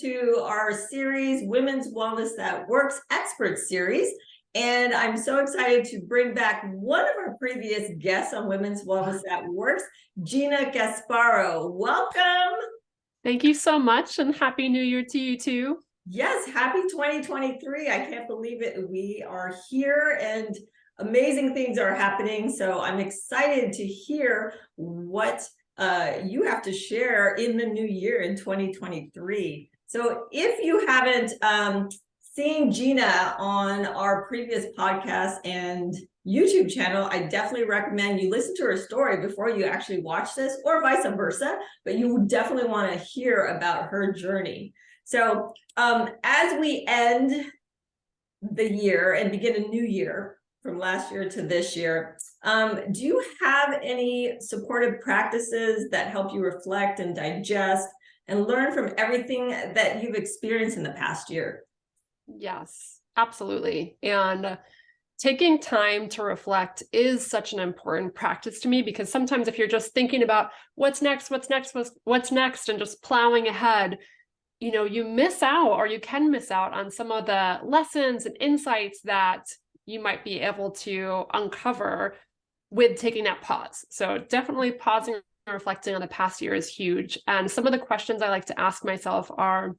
to our series, Women's Wellness That Works Expert Series. And I'm so excited to bring back one of our previous guests on Women's Wellness That Works, Gina Casbarro. Welcome. Thank you so much, and Happy New Year to you too. Yes, happy 2023. I can't believe it. We are here and amazing things are happening. So I'm excited to hear what you have to share in the new year in 2023. So if you haven't seen Gina on our previous podcast and YouTube channel, I definitely recommend you listen to her story before you actually watch this, or vice versa, but you definitely want to hear about her journey. So as we end the year and begin a new year from last year to this year, do you have any supportive practices that help you reflect and digest and learn from everything that you've experienced in the past year? Yes, absolutely. And taking time to reflect is such an important practice to me, because sometimes if you're just thinking about what's next, and just plowing ahead, you miss out, or you can miss out on some of the lessons and insights that you might be able to uncover with taking that pause. So definitely pausing and reflecting on the past year is huge. And some of the questions I like to ask myself are,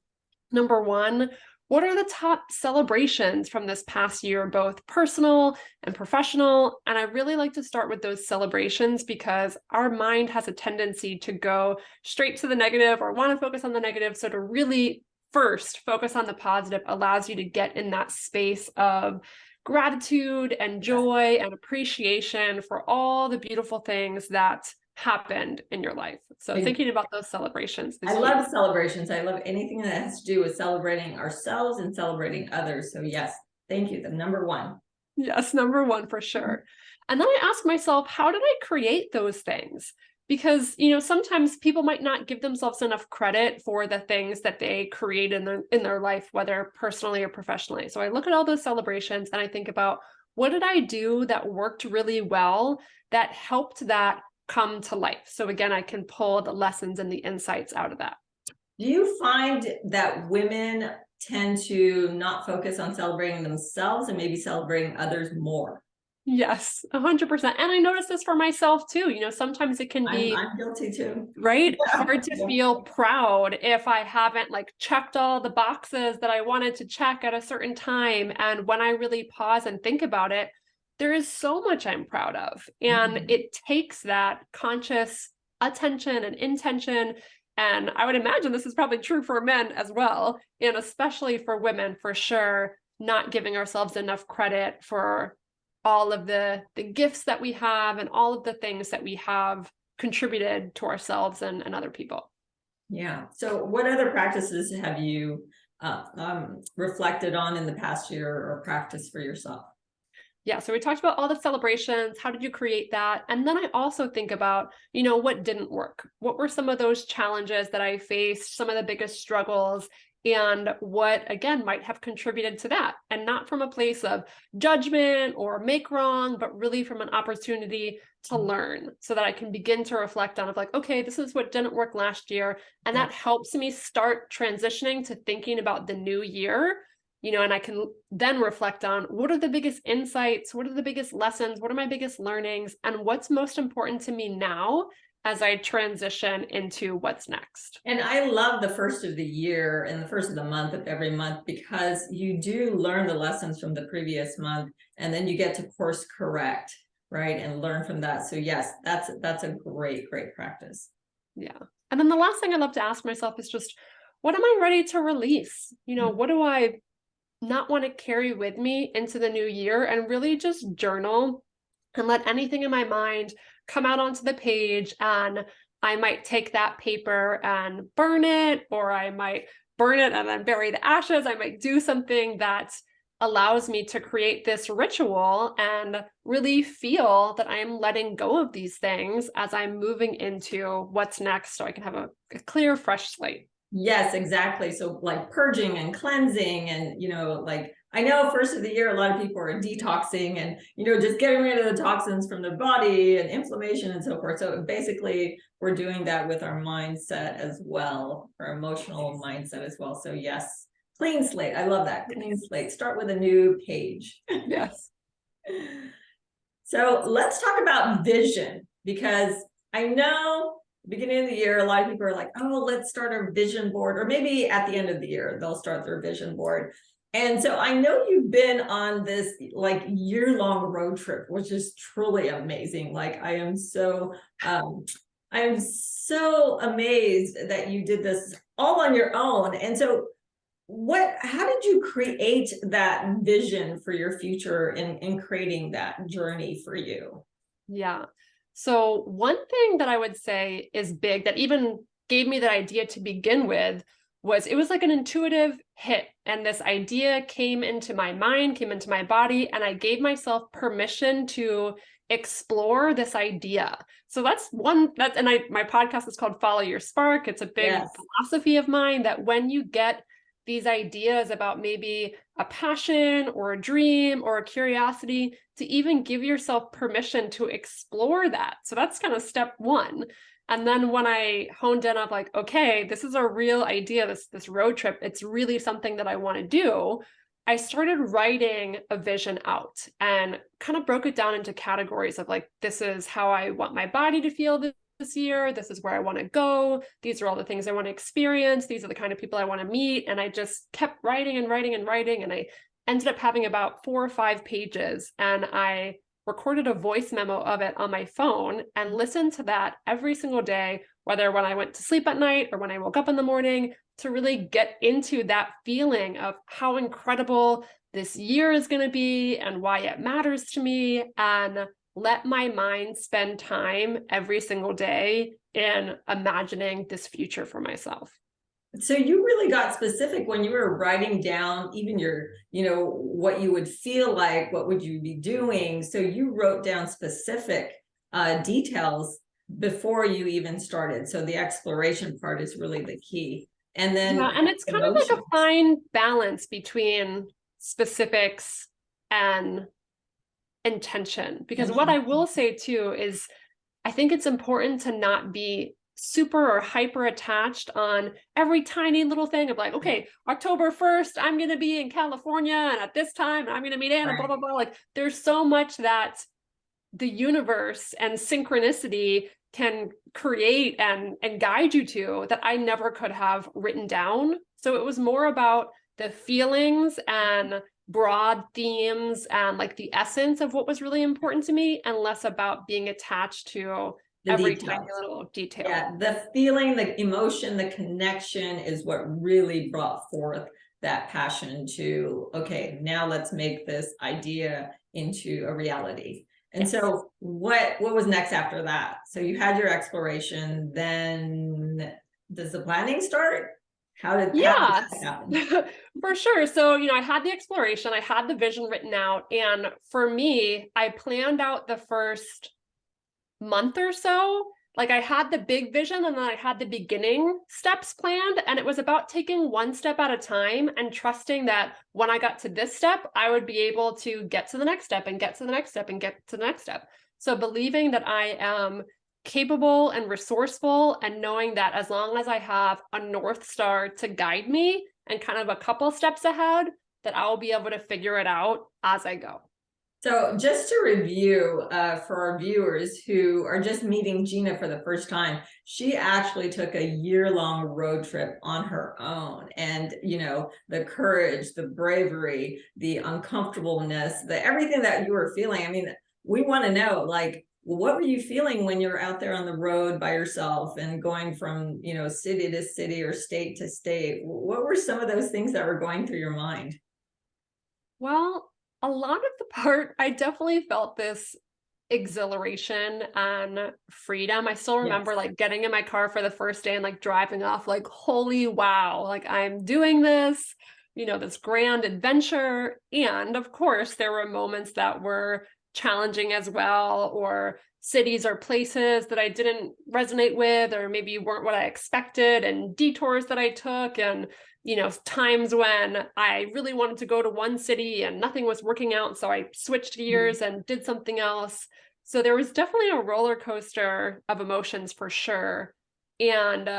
number one, what are the top celebrations from this past year, both personal and professional? And I really like to start with those celebrations, because our mind has a tendency to go straight to the negative or want to focus on the negative. So to really first focus on the positive allows you to get in that space of gratitude and joy and appreciation for all the beautiful things that happened in your life. So thinking about those celebrations. I love celebrations. I love anything that has to do with celebrating ourselves and celebrating others. So yes, thank you. The number one. Yes, number one for sure. And then I ask myself, how did I create those things? Because, sometimes people might not give themselves enough credit for the things that they create in their life, whether personally or professionally. So I look at all those celebrations and I think about, what did I do that worked really well, that helped that come to life? So again, I can pull the lessons and the insights out of that. Do you find that women tend to not focus on celebrating themselves and maybe celebrating others more? Yes, 100%. And I notice this for myself too. Sometimes it can be, I'm guilty too, right? Hard to feel proud if I haven't checked all the boxes that I wanted to check at a certain time. And when I really pause and think about it, there is so much I'm proud of. And it takes that conscious attention and intention. And I would imagine this is probably true for men as well, and especially for women, for sure, not giving ourselves enough credit for all of the gifts that we have and all of the things that we have contributed to ourselves and other people. Yeah. So what other practices have you reflected on in the past year or practiced for yourself? Yeah, so we talked about all the celebrations. How did you create that? And then I also think about, what didn't work? What were some of those challenges that I faced, some of the biggest struggles, and what, again, might have contributed to that? And not from a place of judgment or make wrong, but really from an opportunity to learn, so that I can begin to reflect on okay, this is what didn't work last year. And that helps me start transitioning to thinking about the new year. And I can then reflect on, what are the biggest insights? What are the biggest lessons? What are my biggest learnings? And what's most important to me now as I transition into what's next? And I love the first of the year and the first of the month of every month, because you do learn the lessons from the previous month, and then you get to course correct, right? And learn from that. So yes, that's a great practice. Yeah. And then the last thing I love to ask myself is just, what am I ready to release? What do I not want to carry with me into the new year? And really just journal and let anything in my mind come out onto the page. And I might take that paper and burn it, or I might burn it and then bury the ashes. I might do something that allows me to create this ritual and really feel that I am letting go of these things as I'm moving into what's next, so I can have a clear, fresh slate. Yes, exactly. So purging and cleansing, and I know first of the year, a lot of people are detoxing and, just getting rid of the toxins from their body and inflammation and so forth. So basically we're doing that with our mindset as well, our emotional mindset as well. So yes, clean slate. I love that. Clean slate. Start with a new page. Yes. So let's talk about vision, because I know beginning of the year, a lot of people are like, oh, let's start our vision board, or maybe at the end of the year, they'll start their vision board. And so I know you've been on this like year-long road trip, which is truly amazing. Like I am so amazed that you did this all on your own. And so how did you create that vision for your future in creating that journey for you? Yeah. So one thing that I would say is big that even gave me that idea to begin with was it was like an intuitive hit. And this idea came into my mind, came into my body, and I gave myself permission to explore this idea. So my podcast is called Follow Your Spark. It's a big philosophy of mine that when you get these ideas about maybe a passion or a dream or a curiosity, to even give yourself permission to explore that. So that's kind of step one. And then when I honed in on like, okay, this is a real idea, this road trip, it's really something that I want to do, I started writing a vision out and kind of broke it down into categories of like, this is how I want my body to feel this year. This is where I want to go. These are all the things I want to experience. These are the kind of people I want to meet. And I just kept writing and writing and writing. And I ended up having about 4 or 5 pages. And I recorded a voice memo of it on my phone and listened to that every single day, whether when I went to sleep at night or when I woke up in the morning, to really get into that feeling of how incredible this year is going to be and why it matters to me, and let my mind spend time every single day in imagining this future for myself. So you really got specific when you were writing down even your, what you would feel like, what would you be doing? So you wrote down specific details before you even started. So the exploration part is really the key. And then and it's kind of like a fine balance between specifics and intention, because what I will say too is I think it's important to not be super or hyper attached on every tiny little thing of like, okay, October 1st, I'm going to be in California and at this time I'm going to meet Anna, blah, blah, blah. Like there's so much that the universe and synchronicity can create and guide you to that I never could have written down. So it was more about the feelings and broad themes and like the essence of what was really important to me, and less about being attached to every tiny little detail. Yeah, the feeling, the emotion, the connection is what really brought forth that passion to, okay, now let's make this idea into a reality. And so what was next after that? So you had your exploration, then does the planning start? How did that happen? For sure. So, I had the exploration, I had the vision written out. And for me, I planned out the first month or so. Like I had the big vision and then I had the beginning steps planned, and it was about taking one step at a time and trusting that when I got to this step, I would be able to get to the next step and get to the next step and get to the next step. So believing that I am capable and resourceful, and knowing that as long as I have a North Star to guide me and kind of a couple steps ahead, that I will be able to figure it out as I go. So just to review for our viewers who are just meeting Gina for the first time, she actually took a year-long road trip on her own. And, the courage, the bravery, the uncomfortableness, everything that you were feeling. I mean, we want to know, like, what were you feeling when you were out there on the road by yourself and going from, city to city or state to state? What were some of those things that were going through your mind? Well, a lot of the part, I definitely felt this exhilaration and freedom. I still remember like getting in my car for the first day and like driving off like, holy wow, like I'm doing this, this grand adventure. And of course, there were moments that were challenging as well, or cities or places that I didn't resonate with, or maybe weren't what I expected, and detours that I took, and times when I really wanted to go to one city and nothing was working out. So I switched gears and did something else. So there was definitely a roller coaster of emotions for sure. And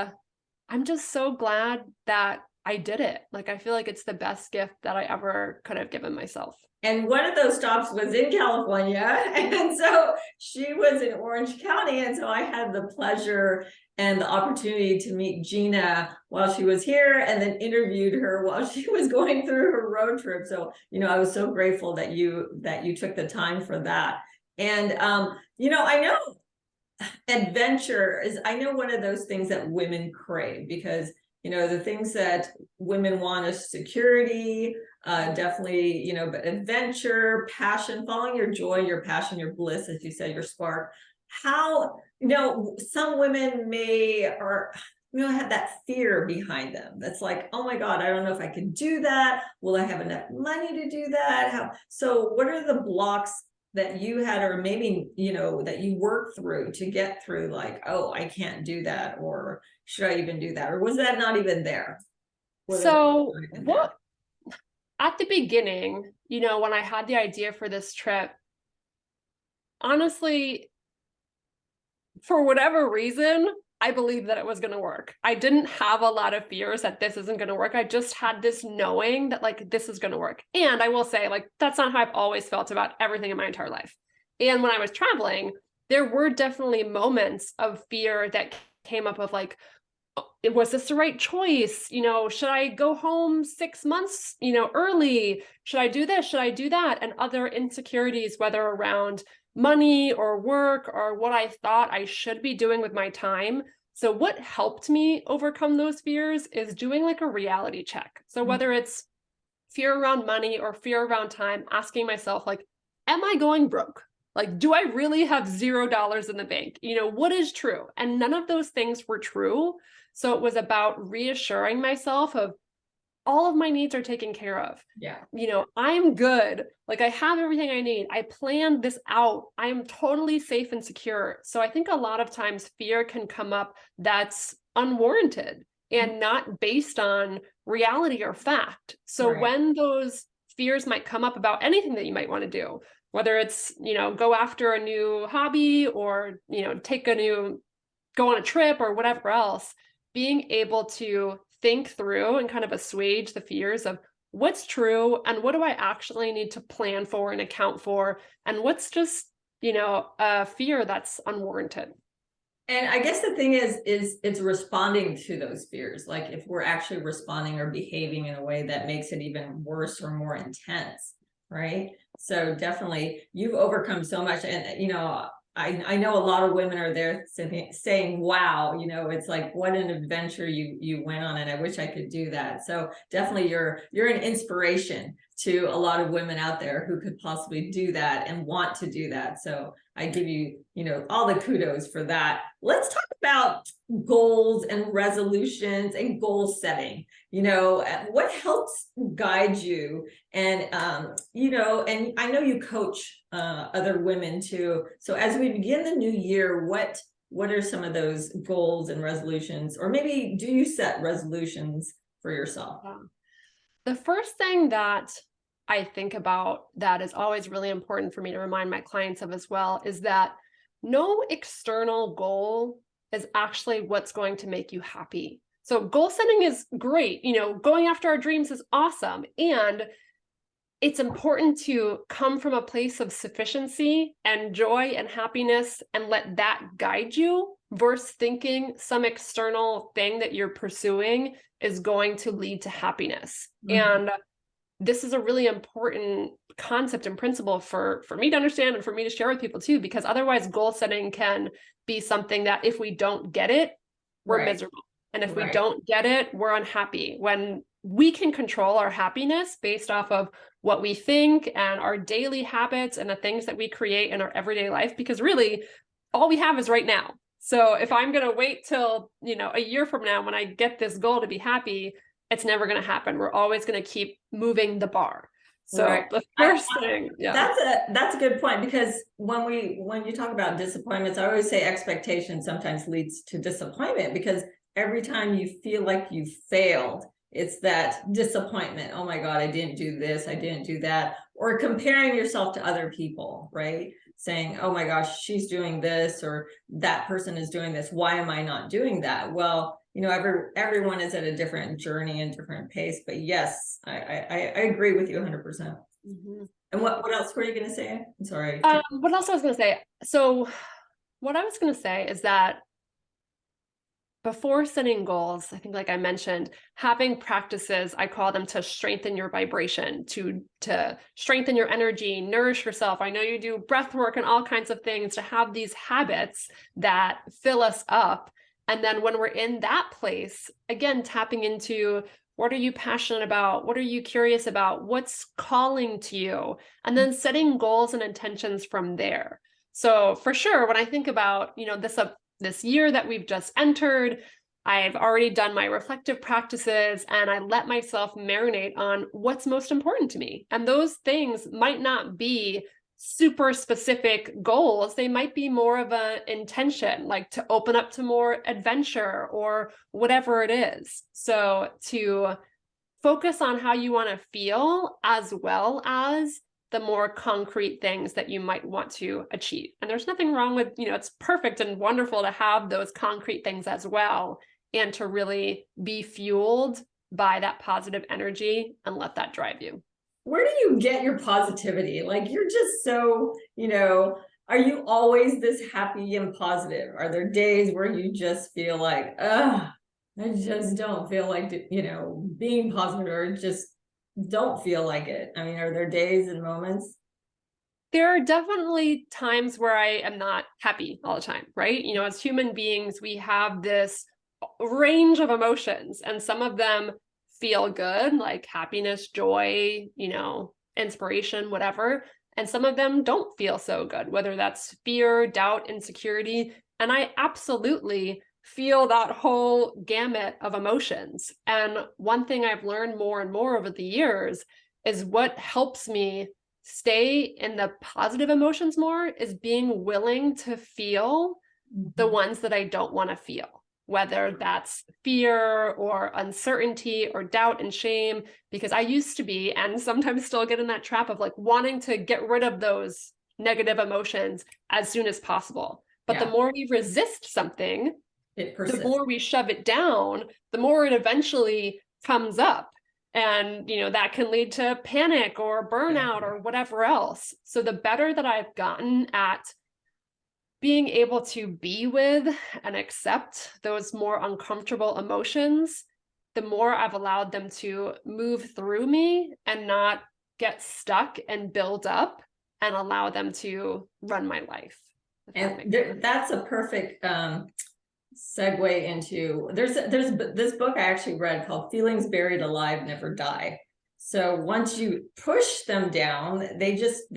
I'm just so glad that I did it. Like, I feel like it's the best gift that I ever could have given myself. And one of those stops was in California. And so she was in Orange County. And so I had the pleasure and the opportunity to meet Gina while she was here, and then interviewed her while she was going through her road trip. So, I was so grateful that you took the time for that. And, I know adventure is, one of those things that women crave, because the things that women want is security, definitely, but adventure, passion, following your joy, your passion, your bliss, as you said, your spark. How, some women have that fear behind them. That's like, oh my God, I don't know if I can do that. Will I have enough money to do that? So what are the blocks that you had, or maybe, that you worked through to get through, like, oh, I can't do that, or should I even do that? Or was that not even there? At the beginning, when I had the idea for this trip, honestly, for whatever reason, I believed that it was going to work. I didn't have a lot of fears that this isn't going to work. I just had this knowing that, like, this is going to work. And I will say, like, that's not how I've always felt about everything in my entire life. And when I was traveling, there were definitely moments of fear that came up of, like, was this the right choice? Should I go home 6 months, early? Should I do this? Should I do that? And other insecurities, whether around money or work or what I thought I should be doing with my time. So what helped me overcome those fears is doing like a reality check. So whether it's fear around money or fear around time, asking myself, like, am I going broke? Like, do I really have $0 in the bank? What is true? And none of those things were true. So it was about reassuring myself of all of my needs are taken care of. Yeah. I'm good. Like, I have everything I need. I planned this out. I am totally safe and secure. So I think a lot of times fear can come up that's unwarranted and not based on reality or fact. So when those fears might come up about anything that you might want to do, whether it's, go after a new hobby or, go on a trip or whatever else, being able to think through and kind of assuage the fears of what's true and what do I actually need to plan for and account for, and what's just, a fear that's unwarranted. And I guess the thing is it's responding to those fears. Like, if we're actually responding or behaving in a way that makes it even worse or more intense, right? So definitely you've overcome so much. And, I know a lot of women are there saying, wow, it's like, what an adventure you went on, and I wish I could do that. So definitely you're an inspiration to a lot of women out there who could possibly do that and want to do that. So I give you, all the kudos for that. Let's talk about goals and resolutions and goal setting. What helps guide you? And, and I know you coach other women too. So as we begin the new year, what are some of those goals and resolutions, or maybe do you set resolutions for yourself? The first thing that I think about that is always really important for me to remind my clients of as well is that no external goal is actually what's going to make you happy. So goal setting is great. Going after our dreams is awesome. And it's important to come from a place of sufficiency and joy and happiness and let that guide you versus thinking some external thing that you're pursuing is going to lead to happiness. And this is a really important concept and principle for me to understand and for me to share with people too, because otherwise goal setting can be something that if we don't get it, we're miserable. And if we don't get it, we're unhappy. When we can control our happiness based off of what we think and our daily habits and the things that we create in our everyday life, because really all we have is right now. So if I'm going to wait till, a year from now when I get this goal to be happy, it's never going to happen. We're always going to keep moving the bar. So the first thing, that's a good point, because when you talk about disappointments, I always say expectation sometimes leads to disappointment, because every time you feel like you failed, It's that disappointment. Oh my God, I didn't do this, I didn't do that. Or comparing yourself to other people, right? Saying, oh my gosh, she's doing this, or that person is doing this. Why am I not doing that? Well, you know, everyone is at a different journey and different pace. But yes, I agree with you 100%. Mm-hmm. And what else were you going to say? I'm sorry. What else I was going to say? So what I was going to say is that before setting goals, I think, like I mentioned, having practices, I call them to strengthen your vibration, to strengthen your energy, nourish yourself. I know you do breath work and all kinds of things to have these habits that fill us up. And then when we're in that place, again, tapping into what are you passionate about? What are you curious about? What's calling to you? And then setting goals and intentions from there. So for sure, when I think about, you know, this year that we've just entered, I've already done my reflective practices and I let myself marinate on what's most important to me. And those things might not be super specific goals. They might be more of an intention, like to open up to more adventure or whatever it is. So to focus on how you want to feel, as well as the more concrete things that you might want to achieve. And there's nothing wrong with, you know, it's perfect and wonderful to have those concrete things as well, and to really be fueled by that positive energy and let that drive you. Where do you get your positivity? Like, you're just so, you know, are you always this happy and positive? Are there days where you just feel like, I just don't feel like, you know, being positive, or just don't feel like it? I mean, are there days and moments? There are definitely times where I am not happy all the time, right? You know, as human beings, we have this range of emotions, and some of them feel good, like happiness, joy, you know, inspiration, whatever. And some of them don't feel so good, whether that's fear, doubt, insecurity. And I absolutely feel that whole gamut of emotions. And one thing I've learned more and more over the years is what helps me stay in the positive emotions more is being willing to feel the ones that I don't want to feel, whether that's fear or uncertainty or doubt and shame, because I used to be, and sometimes still get in that trap of like wanting to get rid of those negative emotions as soon as possible. But the more we resist something, the more we shove it down, the more it eventually comes up. And, you know, that can lead to panic or burnout or whatever else. So the better that I've gotten at being able to be with and accept those more uncomfortable emotions, the more I've allowed them to move through me and not get stuck and build up, and allow them to run my life. And that's a perfect segue into, there's this book I actually read called Feelings Buried Alive Never Die. So once you push them down, they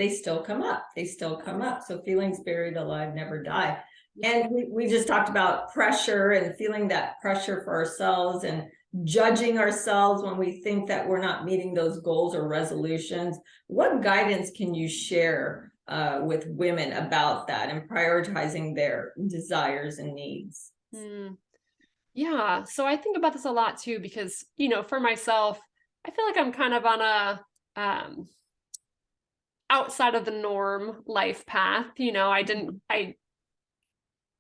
still come up. They still come up. So feelings buried alive never die. And we just talked about pressure and feeling that pressure for ourselves and judging ourselves when we think that we're not meeting those goals or resolutions. What guidance can you share with women about that and prioritizing their desires and needs? Yeah, so I think about this a lot too, because, you know, for myself, I feel like I'm kind of on a outside of the norm life path. You know, I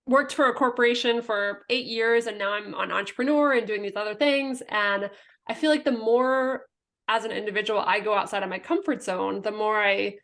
worked for a corporation for 8 years, and now I'm an entrepreneur and doing these other things. And I feel like the more as an individual I go outside of my comfort zone, the more I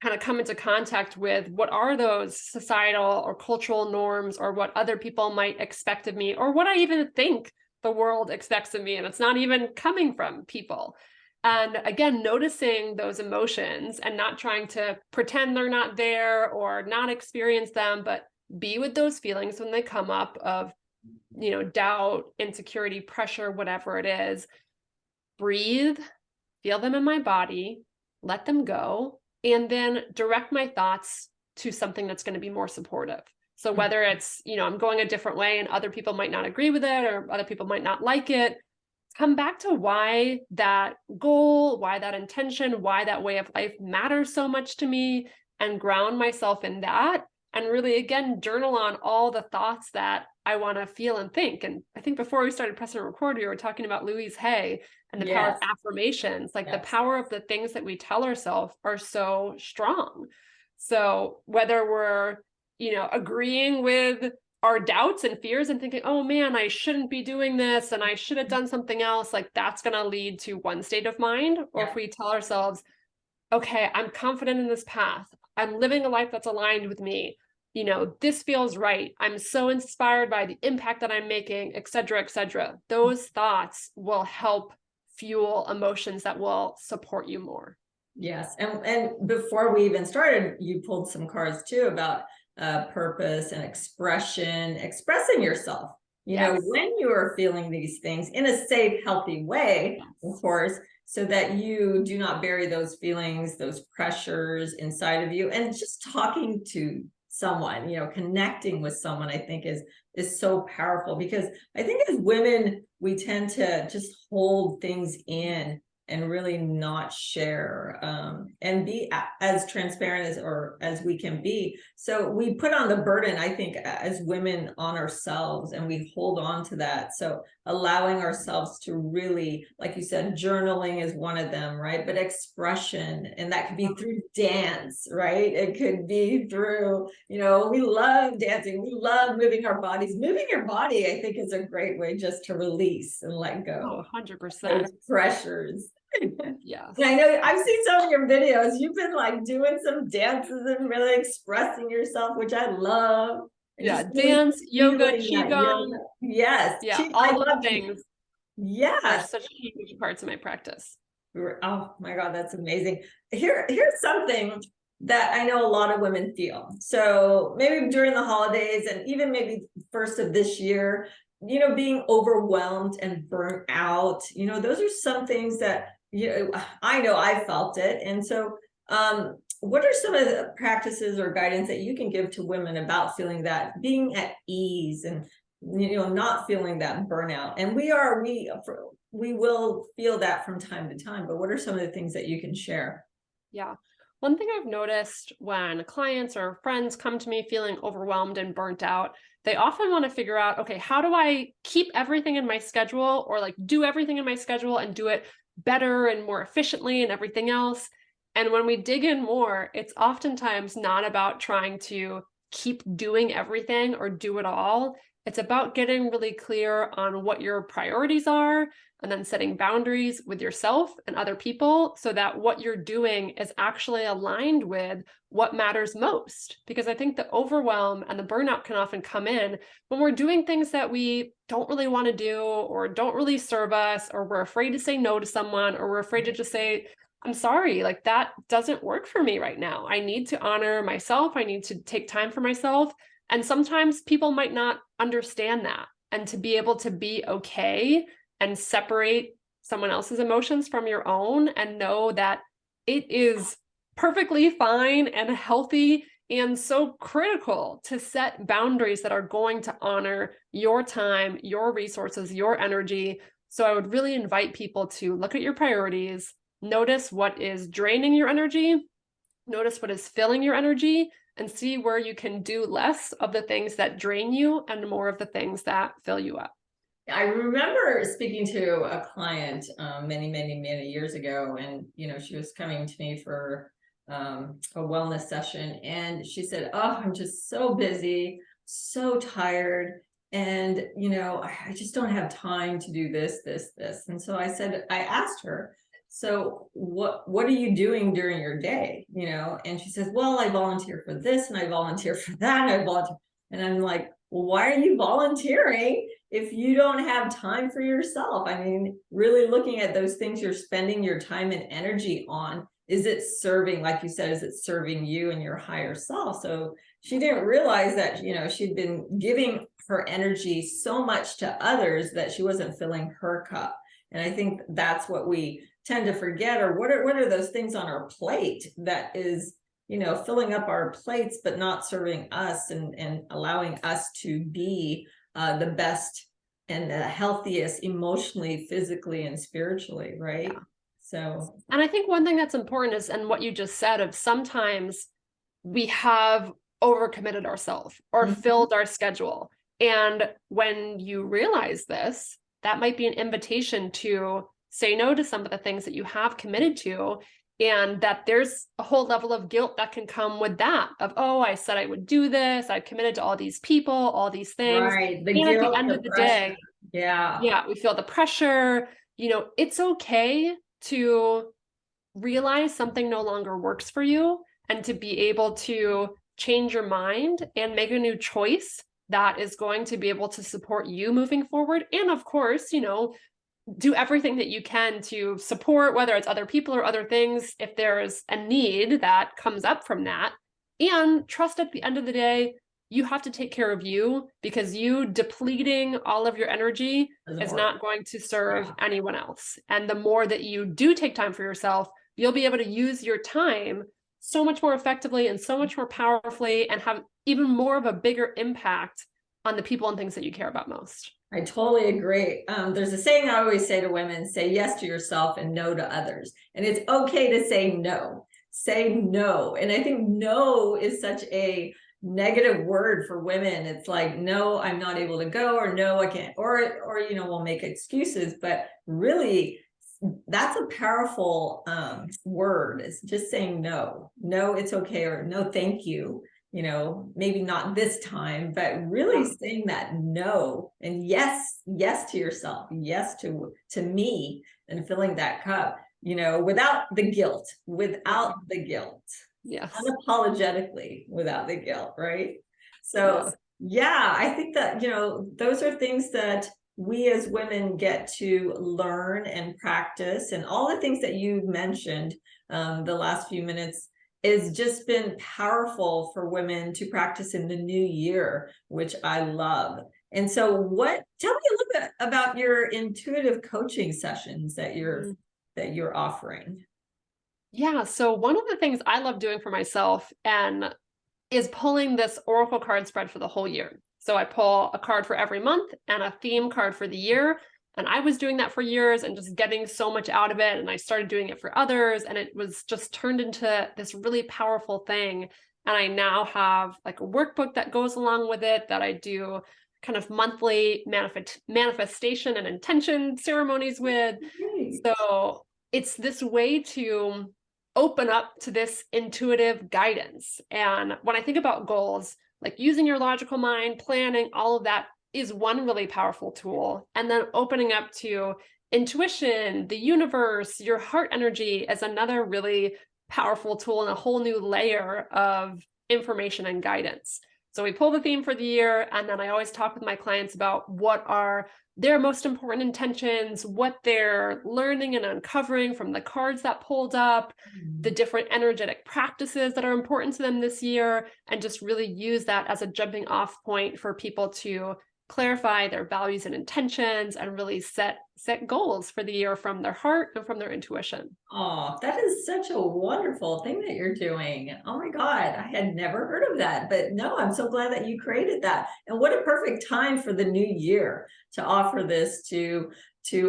kind of come into contact with what are those societal or cultural norms, or what other people might expect of me, or what I even think the world expects of me, and it's not even coming from people. And again, noticing those emotions and not trying to pretend they're not there or not experience them, but be with those feelings when they come up of, you know, doubt, insecurity, pressure, whatever it is. Breathe, feel them in my body, let them go, and then direct my thoughts to something that's going to be more supportive. So whether it's, you know, I'm going a different way and other people might not agree with it, or other people might not like it, come back to why that goal, why that intention, why that way of life matters so much to me, and ground myself in that, and really, again, journal on all the thoughts that I want to feel and think. And I think before we started pressing record, we were talking about Louise Hay and the power of Yes. affirmations. Like the Yes. power of the things that we tell ourselves are so strong. So whether we're, agreeing with our doubts and fears and thinking, oh man, I shouldn't be doing this and I should have done something else, like that's going to lead to one state of mind. Or Yeah. if we tell ourselves, okay, I'm confident in this path, I'm living a life that's aligned with me, this feels right, I'm so inspired by the impact that I'm making, et cetera, those thoughts will help fuel emotions that will support you more. Yes. And before we even started, you pulled some cards too about purpose and expressing yourself, Yes. when you are feeling these things in a safe, healthy way, of course, so that you do not bury those feelings, those pressures inside of you. And just talking to someone, connecting with someone, I think is so powerful, because I think as women, we tend to just hold things in and really not share, and be as transparent as we can be. So we put on the burden, I think, as women on ourselves, and we hold on to that. So allowing ourselves to really, like you said, journaling is one of them, right? But expression, and that could be through dance, right? It could be through, we love dancing, we love moving our bodies. Moving your body, I think, is a great way just to release and let go. Oh, 100%. Those pressures. Yes. And I know I've seen some of your videos. You've been like doing some dances and really expressing yourself, which I love. And Yeah, just really dance, yoga, feeling that qigong. Yes. Yeah, I all love those things are Yes. such huge parts of my practice. Oh my God, that's amazing. Here's something that I know a lot of women feel. So maybe during the holidays and even maybe first of this year, being overwhelmed and burnt out, those are some things that, I know I felt it. And so, what are some of the practices or guidance that you can give to women about feeling that, being at ease and, not feeling that burnout? And we will feel that from time to time, but what are some of the things that you can share? Yeah. One thing I've noticed when clients or friends come to me feeling overwhelmed and burnt out, they often want to figure out, okay, how do I keep everything in my schedule, or like do everything in my schedule and do it better and more efficiently and everything else? And when we dig in more, it's oftentimes not about trying to keep doing everything or do it all. It's about getting really clear on what your priorities are, and then setting boundaries with yourself and other people so that what you're doing is actually aligned with what matters most. Because I think the overwhelm and the burnout can often come in when we're doing things that we don't really want to do, or don't really serve us, or we're afraid to say no to someone, or we're afraid to just say, I'm sorry, like that doesn't work for me right now. I need to honor myself. I need to take time for myself. And sometimes people might not understand that. And to be able to be okay and separate someone else's emotions from your own, and know that it is perfectly fine and healthy and so critical to set boundaries that are going to honor your time, your resources, your energy. So I would really invite people to look at your priorities, notice what is draining your energy, notice what is filling your energy, and see where you can do less of the things that drain you and more of the things that fill you up. I remember speaking to a client many, many, many years ago, and she was coming to me for a wellness session, and she said, "Oh, I'm just so busy, so tired, and I just don't have time to do this, this, this." And so I asked her, "So what are you doing during your day?" And she says, "Well, I volunteer for this, and I volunteer for that, and I volunteer." And I'm like, "Well, why are you volunteering if you don't have time for yourself?" I mean, really looking at those things you're spending your time and energy on, is it serving, like you said, is it serving you and your higher self? So she didn't realize that, she'd been giving her energy so much to others that she wasn't filling her cup. And I think that's what we tend to forget, or what are those things on our plate that is, filling up our plates, but not serving us and allowing us to be the best and the healthiest emotionally, physically, and spiritually, right? Yeah. So, and I think one thing that's important is, and what you just said, of sometimes we have overcommitted ourselves or filled our schedule. And when you realize this, that might be an invitation to say no to some of the things that you have committed to, and that there's a whole level of guilt that can come with that of, oh, I said I would do this. I've committed to all these people, all these things. Right. The And at guilt, the end the of the pressure. day, yeah, we feel the pressure. You know, it's okay to realize something no longer works for you and to be able to change your mind and make a new choice that is going to be able to support you moving forward. And of course, you know, do everything that you can to support, whether it's other people or other things, if there's a need that comes up from that. And trust at the end of the day, you have to take care of you, because you depleting all of your energy is not going to serve anyone else. And the more that you do take time for yourself, you'll be able to use your time so much more effectively and so much more powerfully, and have even more of a bigger impact on the people and things that you care about most. I totally agree. There's a saying I always say to women: say yes to yourself and no to others. And it's okay to say no. Say no. And I think no is such a negative word for women. It's like, no, I'm not able to go, or no, I can't, or you know, we'll make excuses. But really, that's a powerful word. It's just saying no. No, it's okay, or no, thank you. You know, maybe not this time, but really saying that no, and yes to yourself, yes to me, and filling that cup, you know, without the guilt, Yes, unapologetically, without the guilt, right? So yeah, I think that, you know, those are things that we as women get to learn and practice, and all the things that you mentioned the last few minutes has just been powerful for women to practice in the new year, which I love. And so tell me a little bit about your intuitive coaching sessions that you're offering. Yeah, so one of the things I love doing for myself and is pulling this oracle card spread for the whole year. So I pull a card for every month and a theme card for the year. And I was doing that for years and just getting so much out of it. And I started doing it for others, and it was just turned into this really powerful thing. And I now have like a workbook that goes along with it that I do kind of monthly manifestation and intention ceremonies with. So it's this way to open up to this intuitive guidance. And when I think about goals, like using your logical mind, planning, all of that is one really powerful tool. And then opening up to intuition, the universe, your heart energy is another really powerful tool, and a whole new layer of information and guidance. So we pull the theme for the year, and then I always talk with my clients about what are their most important intentions, what they're learning and uncovering from the cards that pulled up, the different energetic practices that are important to them this year, and just really use that as a jumping off point for people to clarify their values and intentions and really set goals for the year from their heart and from their intuition. Oh, that is such a wonderful thing that you're doing. Oh my God, I had never heard of that. But no, I'm so glad that you created that. And what a perfect time for the new year to offer this to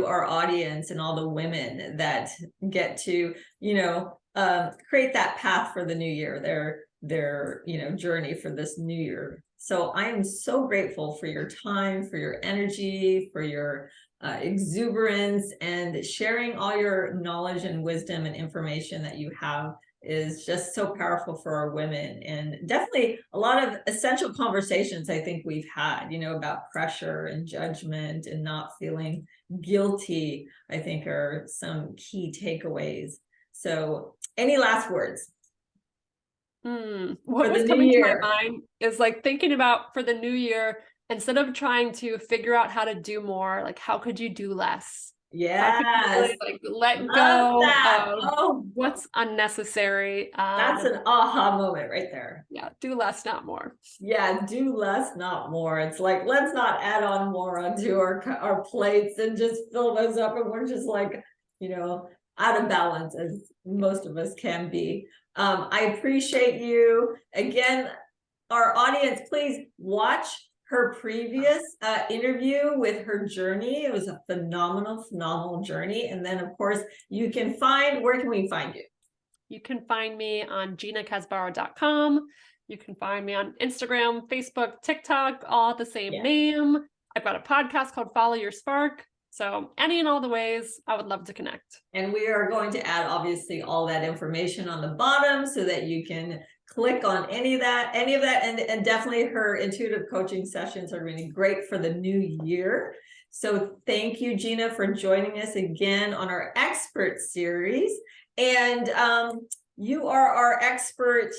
our audience and all the women that get to, you know, create that path for the new year, their you know, journey for this new year. So I am so grateful for your time, for your energy, for your exuberance, and sharing all your knowledge and wisdom and information that you have is just so powerful for our women. And definitely a lot of essential conversations I think we've had, you know, about pressure and judgment and not feeling guilty, I think are some key takeaways. So any last words? What was coming to my mind is like thinking about for the new year, instead of trying to figure out how to do more, like how could you do less? How could you really, like, let go of what's unnecessary? That's an aha moment right there. Yeah, do less, not more. Yeah, do less, not more. It's like, let's not add on more onto our plates and just fill those up, and we're just like, you know, out of balance, as most of us can be. I appreciate you. Again, our audience, please watch her previous interview with her journey. It was a phenomenal journey. And then, of course, you can find, where can we find you? You can find me on GinaCasbarro.com. You can find me on Instagram, Facebook, TikTok, all the same Yeah. name. I've got a podcast called Follow Your Spark. So any and all the ways, I would love to connect. And we are going to add obviously all that information on the bottom so that you can click on any of that, and definitely her intuitive coaching sessions are really great for the new year. So thank you, Gina, for joining us again on our expert series. And you are our expert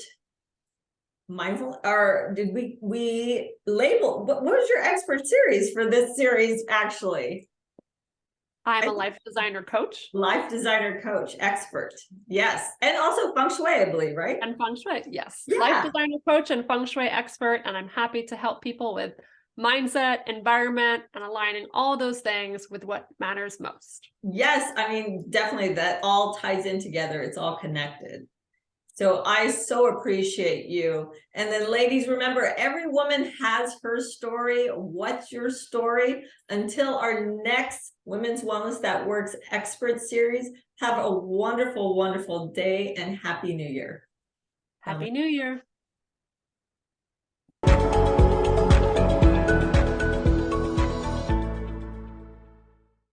mindful, or did we label, what was your expert series for this series actually? I'm a life designer coach. Life designer coach, expert. Yes. And also feng shui, I believe, right? And feng shui, yes. Yeah. Life designer coach and feng shui expert. And I'm happy to help people with mindset, environment, and aligning all those things with what matters most. Yes. I mean, definitely that all ties in together. It's all connected. So I so appreciate you. And then ladies, remember, every woman has her story. What's your story? Until our next Women's Wellness That Works expert series, have a wonderful, wonderful day and Happy New Year. Happy New Year.